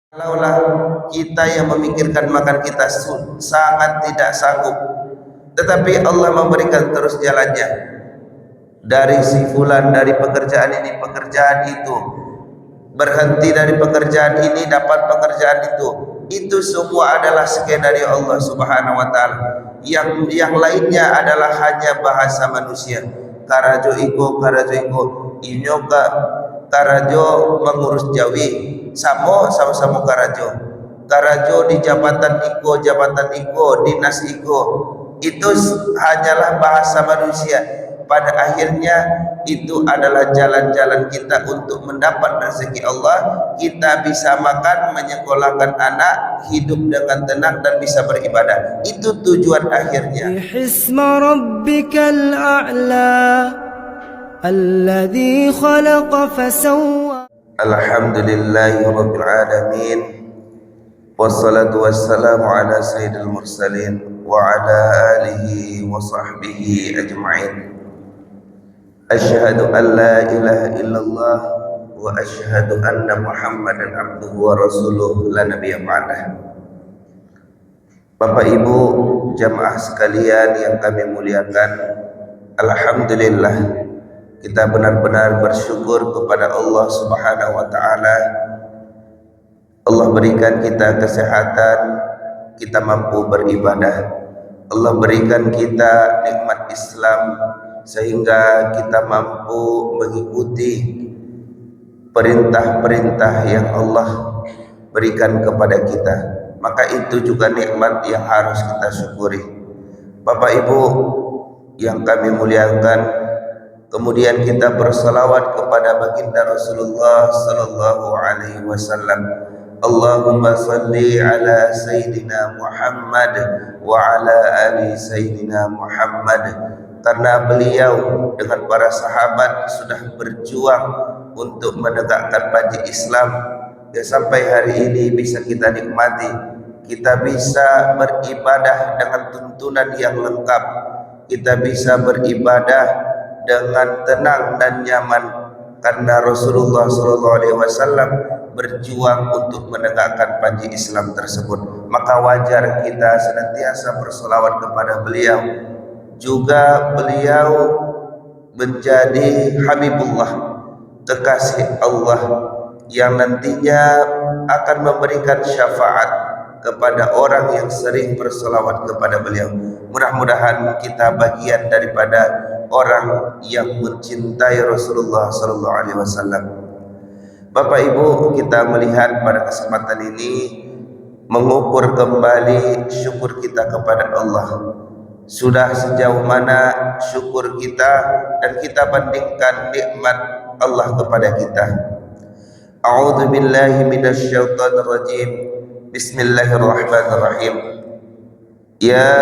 Kalaulah kita yang memikirkan makan kita sangat tidak sanggup, tetapi Allah memberikan terus jalannya. Dari si fulan, dari pekerjaan ini, pekerjaan itu, berhenti dari pekerjaan ini, dapat pekerjaan itu semua adalah skenario Allah Subhanahu wa taala. Yang lainnya adalah hanya bahasa manusia. Karajo iko inyoka karajo mengurus jawi sama-sama karajo di jabatan iko dinas iko, itu hanyalah bahasa manusia. Pada akhirnya itu adalah jalan-jalan kita untuk mendapat rezeki Allah. Kita bisa makan, menyekolahkan anak, hidup dengan tenang dan bisa beribadah. Itu tujuan akhirnya. Bisma rabbikal a'la alladzi khalaqa fasawwa. Alhamdulillahirabbil alamin. Wassalatu wassalamu ala sayyidil mursalin wa ala alihi wa sahbihi ajma'in. Asyhadu an la ilaha illallah wa asyhadu anna Muhammadan abduhu wa rasuluh la nabiyya ba'dah. Bapak Ibu jamaah sekalian yang kami muliakan, alhamdulillah kita benar-benar bersyukur kepada Allah Subhanahu wa taala. Allah berikan kita kesehatan, kita mampu beribadah. Allah berikan kita nikmat Islam sehingga kita mampu mengikuti perintah-perintah yang Allah berikan kepada kita. Maka itu juga nikmat yang harus kita syukuri. Bapak Ibu yang kami muliakan, kemudian kita bersalawat kepada baginda Rasulullah sallallahu alaihi wasallam. Allahumma salli ala Sayyidina Muhammad wa ala ali Sayyidina Muhammad. Karena beliau dengan para sahabat sudah berjuang untuk menegakkan panji Islam, dan sampai hari ini bisa kita nikmati. Kita bisa beribadah dengan tuntunan yang lengkap, kita bisa beribadah dengan tenang dan nyaman karena Rasulullah SAW berjuang untuk menegakkan panji Islam tersebut. Maka wajar kita senantiasa bersolawat kepada beliau. Juga beliau menjadi Habibullah, kekasih Allah yang nantinya akan memberikan syafaat kepada orang yang sering bersolawat kepada beliau. Mudah-mudahan kita bagian daripada orang yang mencintai Rasulullah SAW. Bapak Ibu, kita melihat pada kesempatan ini mengukur kembali syukur kita kepada Allah. Sudah sejauh mana syukur kita, dan kita bandingkan nikmat Allah kepada kita. A'udzu billahi minasyaitonir rajim. Bismillahirrahmanirrahim. Ya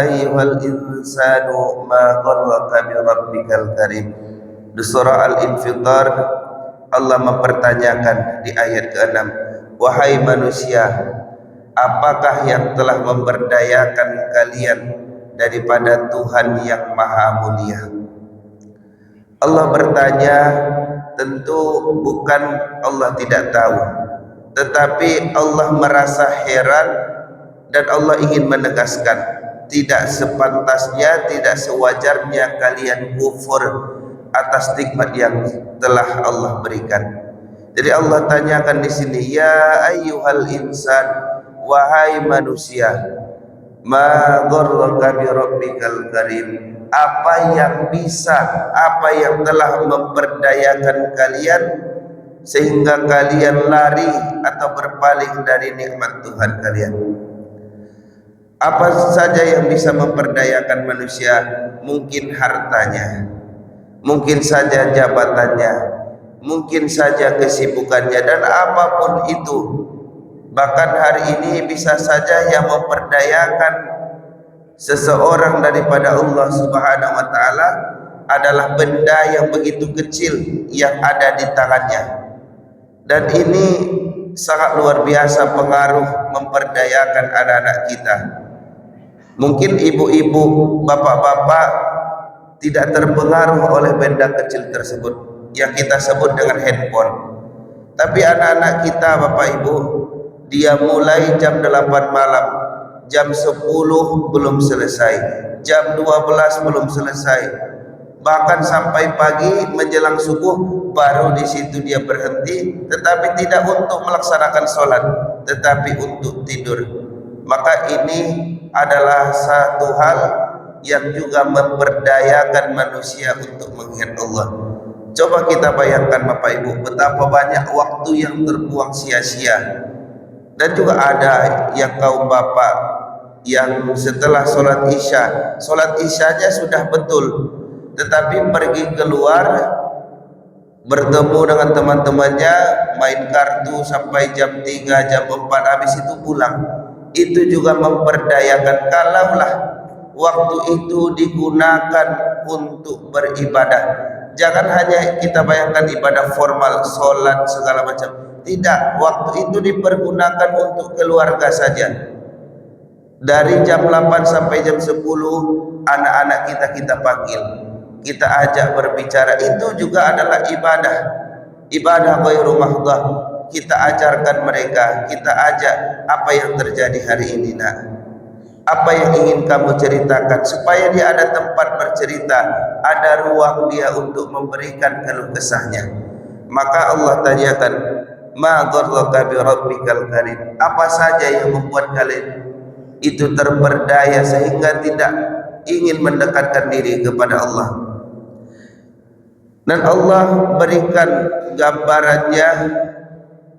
ayyuhal insanu ma gharraka bi rabbikal karim. Di surah Al-Infitar Allah mempertanyakan di ayat ke-6, wahai manusia, apakah yang telah memberdayakan kalian daripada Tuhan yang maha mulia? Allah bertanya, tentu bukan Allah tidak tahu, tetapi Allah merasa heran dan Allah ingin menegaskan, tidak sepantasnya, tidak sewajarnya kalian kufur atas nikmat yang telah Allah berikan. Jadi Allah tanyakan di sini, ya ayyuhal insan, wahai manusia, ma gharraka bi rabbikal karim, apa yang telah memperdayakan kalian sehingga kalian lari atau berpaling dari nikmat Tuhan kalian. Apa saja yang bisa memperdayakan manusia? Mungkin hartanya, mungkin saja jabatannya, mungkin saja kesibukannya, dan apapun itu. Bahkan hari ini bisa saja yang memperdayakan seseorang daripada Allah Subhanahu wa taala adalah benda yang begitu kecil yang ada di tangannya. Dan ini sangat luar biasa pengaruh memperdayakan anak-anak kita. Mungkin ibu-ibu, bapak-bapak tidak terpengaruh oleh benda kecil tersebut yang kita sebut dengan handphone. Tapi anak-anak kita, Bapak Ibu, Dia mulai jam 8 malam, jam 10 belum selesai, jam 12 belum selesai, bahkan sampai pagi menjelang subuh baru di situ dia berhenti, tetapi tidak untuk melaksanakan sholat, tetapi untuk tidur. Maka ini adalah satu hal yang juga memberdayakan manusia untuk mengingat Allah. Coba kita bayangkan Bapak Ibu, betapa banyak waktu yang terbuang sia-sia. Dan juga ada yang kaum bapak yang setelah sholat isyanya sudah betul, tetapi pergi keluar bertemu dengan teman-temannya, main kartu sampai jam 3, jam 4, habis itu pulang. Itu juga memperdayakan. Kalaulah waktu itu digunakan untuk beribadah, jangan hanya kita bayangkan ibadah formal, sholat segala macam. Tidak, waktu itu dipergunakan untuk keluarga saja. Dari jam 8 sampai jam 10 anak-anak kita panggil, kita ajak berbicara. Itu juga adalah ibadah, ibadah ghairu mahdhah. Kita ajarkan mereka, kita ajak, apa yang terjadi hari ini nak, apa yang ingin kamu ceritakan, supaya dia ada tempat bercerita, ada ruang dia untuk memberikan keluh kesahnya. Maka Allah tanyakan, ma dharraka bi rabbikal karim, apa saja yang membuat kalian itu terperdaya sehingga tidak ingin mendekatkan diri kepada Allah. Dan Allah berikan gambarannya,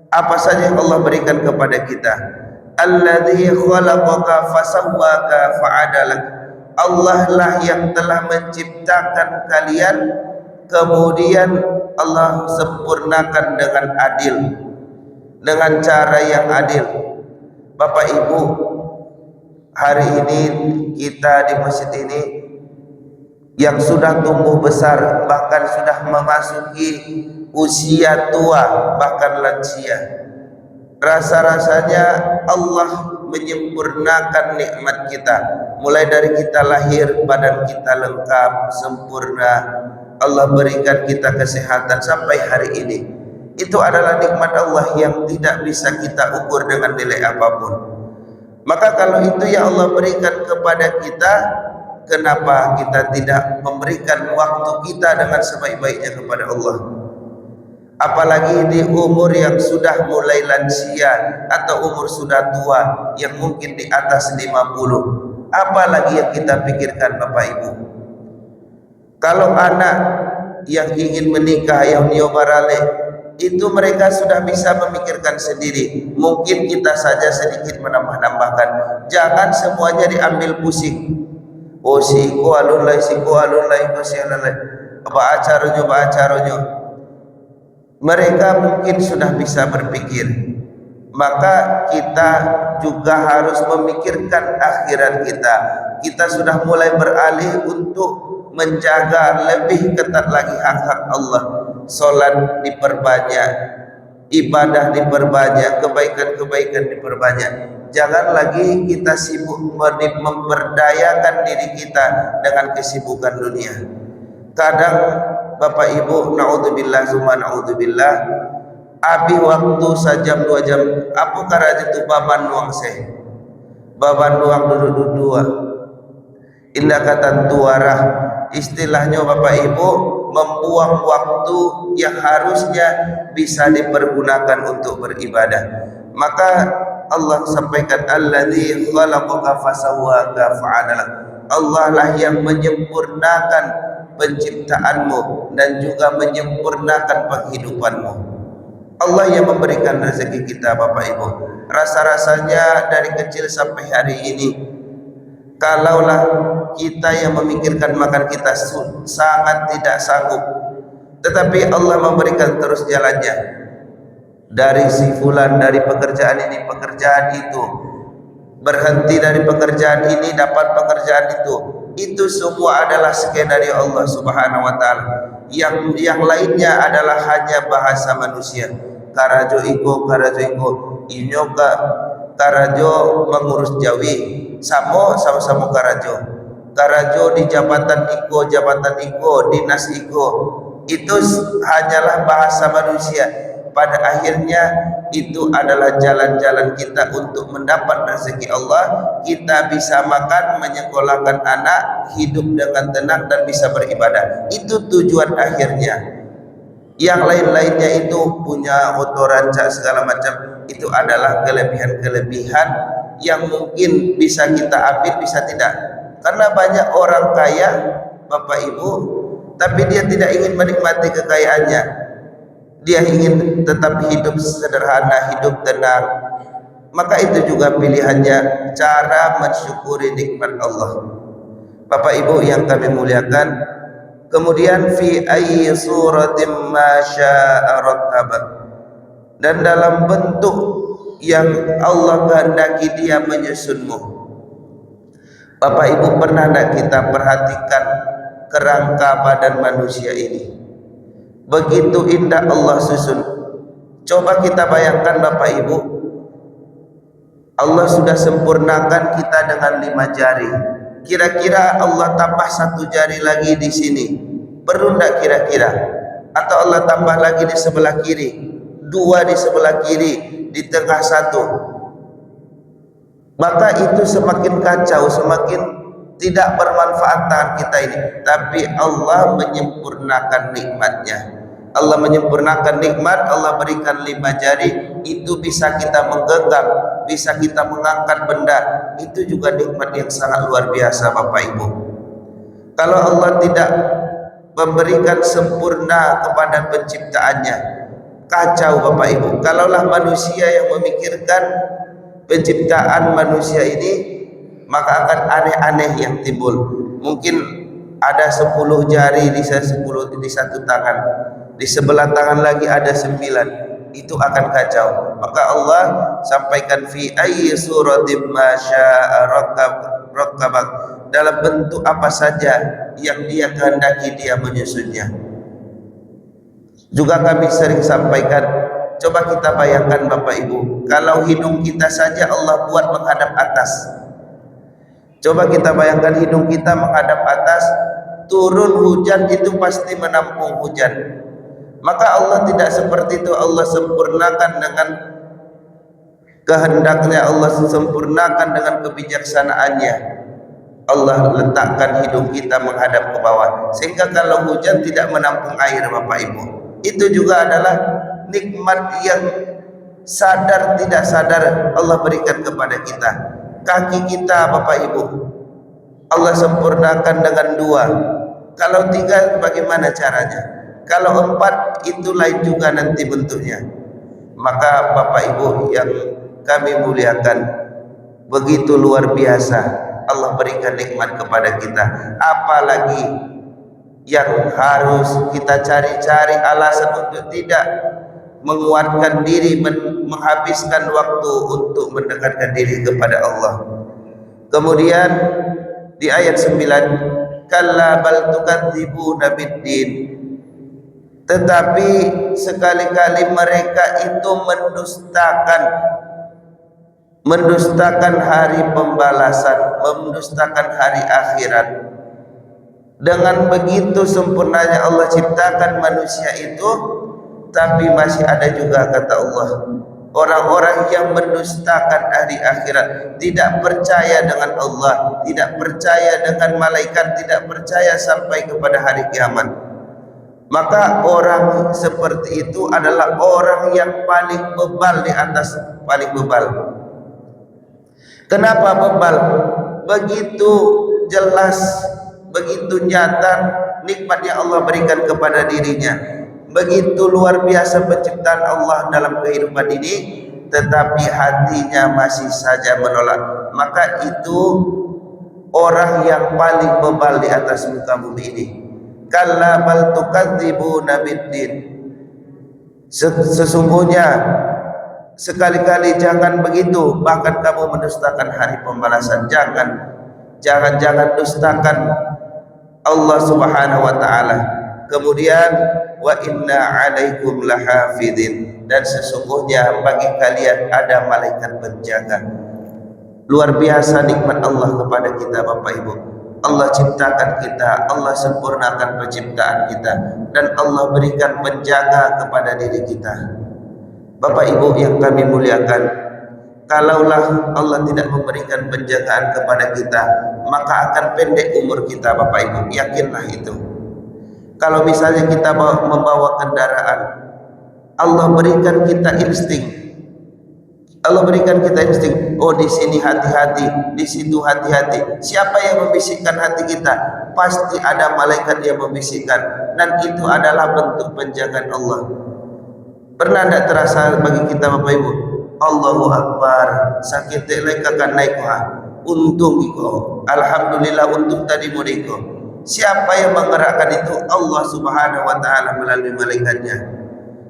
apa saja yang Allah berikan kepada kita. Alladzi khalaqaka fasawwaka fa'adalak, Allah lah yang telah menciptakan kalian, kemudian Allah sempurnakan dengan adil, dengan cara yang adil. Bapak Ibu, hari ini kita di masjid ini yang sudah tumbuh besar, bahkan sudah memasuki usia tua, bahkan lansia, rasa-rasanya Allah menyempurnakan nikmat kita. Mulai dari kita lahir, badan kita lengkap, sempurna, Allah berikan kita kesehatan sampai hari ini. Itu adalah nikmat Allah yang tidak bisa kita ukur dengan nilai apapun. Maka kalau itu yang Allah berikan kepada kita, kenapa kita tidak memberikan waktu kita dengan sebaik-baiknya kepada Allah? Apalagi di umur yang sudah mulai lansia atau umur sudah tua yang mungkin di atas 50. Apalagi yang kita pikirkan Bapak Ibu? Kalau anak yang ingin menikah, yang nyobarale, itu mereka sudah bisa memikirkan sendiri. Mungkin kita saja sedikit menambah-nambahkan. Jangan semuanya diambil pusing. Oh siku alunlai, baacaronyo. Mereka mungkin sudah bisa berpikir. Maka kita juga harus memikirkan akhirat kita. Kita sudah mulai beralih untuk menjaga lebih ketat lagi hak-hak Allah. Salat diperbanyak, ibadah diperbanyak, kebaikan-kebaikan diperbanyak. Jangan lagi kita sibuk memberdayakan diri kita dengan kesibukan dunia. Kadang Bapak Ibu, naudzubillah summa naudzubillah, abi waktu sajam 2 jam, apa karaja tu baban nuang baban nuang duduk-duduk. Indah kata tuarah, istilahnya Bapak Ibu, membuang waktu yang harusnya bisa dipergunakan untuk beribadah. Maka Allah sampaikan, alladzi khalaqaka fasawwaka fa'adalak, Allah lah yang menyempurnakan penciptaanmu dan juga menyempurnakan penghidupanmu. Allah yang memberikan rezeki kita Bapak Ibu. Rasa-rasanya dari kecil sampai hari ini, kalaulah kita yang memikirkan makan kita sangat tidak sanggup, tetapi Allah memberikan terus jalannya. Dari si fulan, dari pekerjaan ini, pekerjaan itu, berhenti dari pekerjaan ini, dapat pekerjaan itu semua adalah skenario Allah Subhanahu wa taala. Yang lainnya adalah hanya bahasa manusia. Karajo iko inyoka karajo mengurus Jawi, sama-sama karajo di jabatan iko, dinas iko, itu hanyalah bahasa manusia. pada akhirnya itu adalah jalan-jalan kita untuk mendapat rezeki Allah. Kita bisa makan, menyekolahkan anak, hidup dengan tenang dan bisa beribadah. Itu tujuan akhirnya. Yang lain-lainnya itu punya motor rancak segala macam, itu adalah kelebihan-kelebihan yang mungkin bisa kita ambil, bisa tidak. Karena banyak orang kaya, Bapak Ibu, tapi dia tidak ingin menikmati kekayaannya. Dia ingin tetap hidup sederhana, hidup tenang. Maka itu juga pilihannya, cara mensyukuri nikmat Allah. Bapak Ibu yang kami muliakan, kemudian fi ayyi suratin ma syaa rakkaba, dan dalam bentuk yang Allah kehendaki dia menyusunmu. Bapak Ibu, pernah tak kita perhatikan kerangka badan manusia ini? Begitu indah Allah susun. Coba kita bayangkan Bapak Ibu, Allah sudah sempurnakan kita dengan 5 jari. Kira-kira Allah tambah 1 jari lagi di sini, perlu enggak kira-kira? Atau Allah tambah lagi di sebelah kiri, 2 di sebelah kiri, di tengah 1. Maka itu semakin kacau, semakin tidak bermanfaat tangan kita ini. Tapi Allah menyempurnakan nikmatnya. Allah menyempurnakan nikmat, Allah berikan 5 jari, itu bisa kita menggenggam, bisa kita mengangkat benda. Itu juga nikmat yang sangat luar biasa Bapak Ibu. Kalau Allah tidak memberikan sempurna kepada penciptaannya, kacau Bapak Ibu. Kalaulah manusia yang memikirkan penciptaan manusia ini, maka akan aneh-aneh yang timbul. Mungkin ada 10 jari di 1 tangan, di sebelah tangan lagi ada 9, itu akan kacau. Maka Allah sampaikan fi ayyi suratin ma syaa rakkabak, dalam bentuk apa saja yang dia kehendaki dia menyusunnya. Juga kami sering sampaikan, coba kita bayangkan Bapak Ibu, kalau hidung kita saja Allah buat menghadap atas. Coba kita bayangkan hidung kita menghadap atas, turun hujan itu pasti menampung hujan. Maka Allah tidak seperti itu. Allah sempurnakan dengan kehendaknya, Allah sempurnakan dengan kebijaksanaannya. Allah letakkan hidung kita menghadap ke bawah, sehingga kalau hujan tidak menampung air Bapak Ibu. Itu juga adalah nikmat yang sadar tidak sadar Allah berikan kepada kita. Kaki kita Bapak Ibu Allah sempurnakan dengan 2. Kalau 3 bagaimana caranya? Kalau 4 itu lain juga nanti bentuknya. Maka Bapak Ibu yang kami muliakan, begitu luar biasa Allah berikan nikmat kepada kita. Apalagi yang harus kita cari-cari alasan untuk tidak menguatkan diri, menghabiskan waktu untuk mendekatkan diri kepada Allah. Kemudian di ayat 9, kalla bal tukadzibuna biddin, tetapi sekali-kali mereka itu mendustakan hari pembalasan, mendustakan hari akhirat. Dengan begitu sempurnanya Allah ciptakan manusia itu, tapi masih ada juga kata Allah orang-orang yang mendustakan hari akhirat, tidak percaya dengan Allah, tidak percaya dengan malaikat, tidak percaya sampai kepada hari kiamat. Maka orang seperti itu adalah orang yang paling bebal di atas paling bebal. Kenapa bebal? Begitu jelas, begitu nyata nikmat yang Allah berikan kepada dirinya, begitu luar biasa penciptaan Allah dalam kehidupan ini, tetapi hatinya masih saja menolak. Maka itu orang yang paling bebal di atas muka bumi ini. Kalla bal tukadzibuna biddin, sesungguhnya sekali-kali jangan begitu, bahkan kamu mendustakan hari pembalasan. Jangan dustakan Allah Subhanahu wa taala. Kemudian wa inna alaikum lahafidin, dan sesungguhnya bagi kalian ada malaikat penjaga. Luar biasa nikmat Allah kepada kita Bapak Ibu. Allah ciptakan kita, Allah sempurnakan penciptaan kita, dan Allah berikan penjaga kepada diri kita. Bapak Ibu yang kami muliakan, kalaulah Allah tidak memberikan penjagaan kepada kita, maka akan pendek umur kita Bapak Ibu, yakinlah itu. Kalau misalnya kita membawa kendaraan, Allah berikan kita insting. Allah berikan kita insting. Oh, di sini hati-hati, di situ hati-hati. Siapa yang membisikkan hati kita? Pasti ada malaikat yang membisikkan, dan itu adalah bentuk penjagaan Allah. Pernah tidak terasa bagi kita Bapak Ibu? Allahu Akbar, sakit lekakan naik untung iko. Alhamdulillah untung tadi mudiko. Siapa yang menggerakkan itu? Allah Subhanahu wa taala melalui malaikatnya.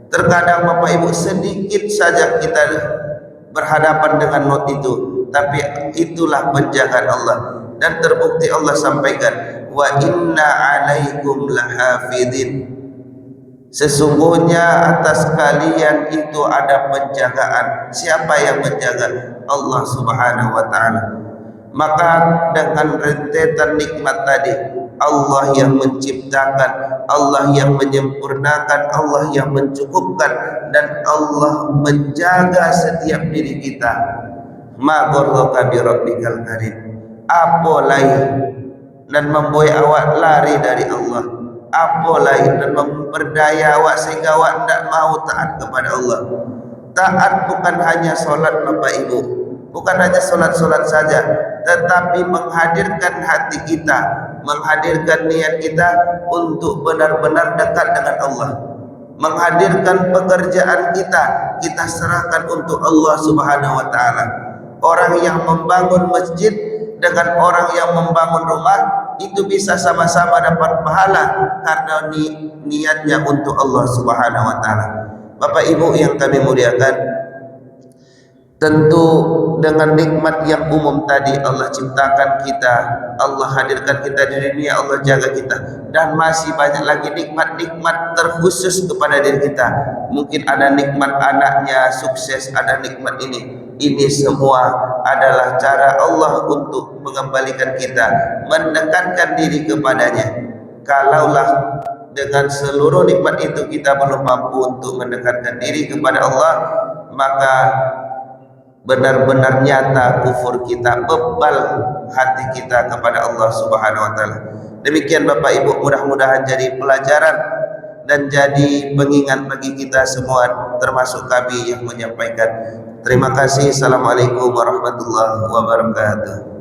Terkadang Bapak Ibu sedikit saja kita berhadapan dengan not itu, tapi itulah penjagaan Allah. Dan terbukti Allah sampaikan, wa inna alaikum lahafidin, sesungguhnya atas kalian itu ada penjagaan. Siapa yang menjaga? Allah Subhanahu wa taala. Maka dengan rentetan nikmat tadi, Allah yang menciptakan, Allah yang menyempurnakan, Allah yang mencukupkan, dan Allah menjaga setiap diri kita. Ma gharraka bi rabbikal karim, apolai dan membuat awak lari dari Allah, apolai dan memperdaya awak sehingga awak tidak mau taat kepada Allah. Taat bukan hanya solat Bapak Ibu, bukan hanya solat-solat saja, tetapi menghadirkan hati kita, menghadirkan niat kita untuk benar-benar dekat dengan Allah. Menghadirkan pekerjaan kita serahkan untuk Allah Subhanahu wa taala. Orang yang membangun masjid dengan orang yang membangun rumah itu bisa sama-sama dapat pahala karena niatnya untuk Allah Subhanahu wa taala. Bapak Ibu yang kami muliakan, tentu dengan nikmat yang umum tadi, Allah ciptakan kita, Allah hadirkan kita di dunia, Allah jaga kita, dan masih banyak lagi nikmat-nikmat terkhusus kepada diri kita. Mungkin ada nikmat anaknya sukses, ada nikmat ini. Ini semua adalah cara Allah untuk mengembalikan kita, mendekatkan diri kepadanya. Kalaulah dengan seluruh nikmat itu kita belum mampu untuk mendekatkan diri kepada Allah, maka benar-benar nyata kufur kita, bebal hati kita kepada Allah Subhanahu wa taala. Demikian Bapak Ibu, mudah-mudahan jadi pelajaran dan jadi pengingat bagi kita semua, termasuk kami yang menyampaikan. Terima kasih. Assalamualaikum warahmatullahi wabarakatuh.